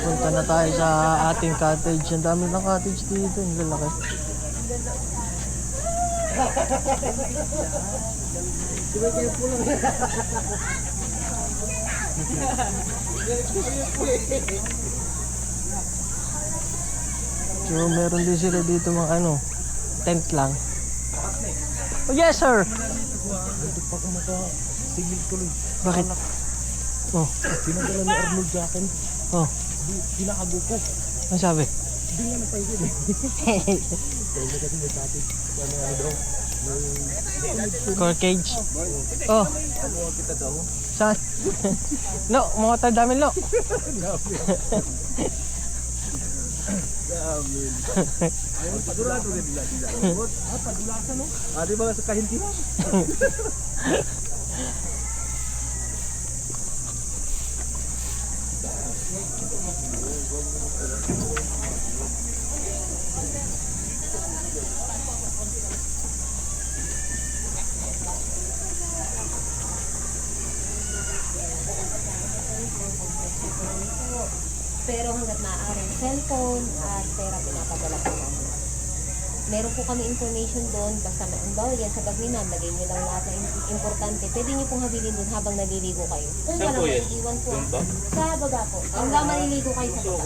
Punta na tayo sa ating cottage. Ang dami ng cottage dito. Ang lalaki. So meron din sila dito mga ano, tent lang. Oh, yes sir. Bakit? Oh, Pinadala ni Arnold sa akin. oh. Pinakago ko. Ano sabi? Hindi nga napaigil eh. Kaya kasi may sabi. Ano daw? Core cage. Oh. Ano kita daw? Saan? Lo, mga tayo dami lo. Gamin. Ayun, padulado rin nila. Padulasan no? Di ba sa kahintihan? Pero hanggat maaari, cellphone at pera pinapadala po namin. Meron po kami information doon, basta maambaw yan sa bag ni ma'am, lagay niyo lang lahat na importante. Pwede niyo pong habilin doon habang naliligo kayo. Kung walang maiiwan po, sa baba po. Hanggang maliligo kayo sa baba.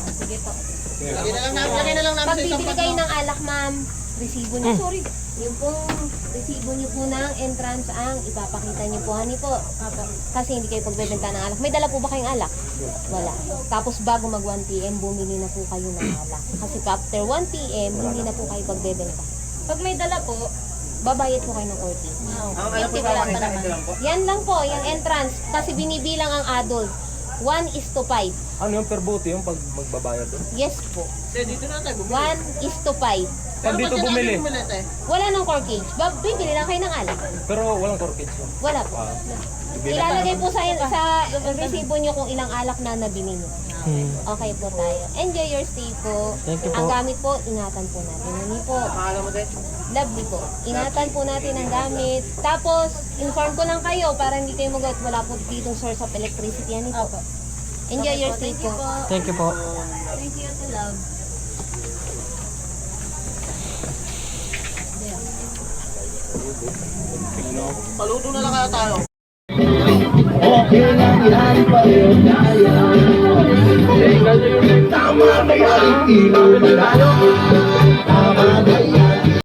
Sige po. Lagay na lang namin Pag sa isang bibili kayo ng alak ma'am, resibo niyo. Sorry. Yung pong resibo niyo po ng entrance ang ipapakita niyo po. Hani po. Kasi hindi kayo pagbebenta ng alak. May dala po ba kayong alak? Wala. Tapos bago mag 1 PM, bumili na po kayo ng alak. Kasi after 1 PM, hindi na po kayo pagbebenta. Pag may dala po, babayad po kayo ng 40. Alam po wala pa naman. Yan lang po, yung entrance. Kasi binibilang ang adult. 1:5. Ano yung per bote yung pag magbabayad doon? Yes po. Dito na tayo. 1:5. Pag dito bumili. Wala nang core cage. Bibili lang kayo ng alak. Pero walang corkage yun. Wala po. Ilalagay po sa resibo nyo kung ilang alak na nabili nyo. Okay po tayo. Enjoy your stay po. Thank you po. Ang gamit po, ingatan po natin. Hindi po. Pangalan mo din? Lovely po. Ingatan po natin ang gamit. Tapos, inform ko lang kayo para hindi kayo magat. Wala po ditong source of electricity. Yan po. Enjoy your stay po. Thank you po. Thank you to love. Paluto na lang kaya tayo. Okay lang yan, pareho tayo. Tama na yan, hindi mo malayo. Tama na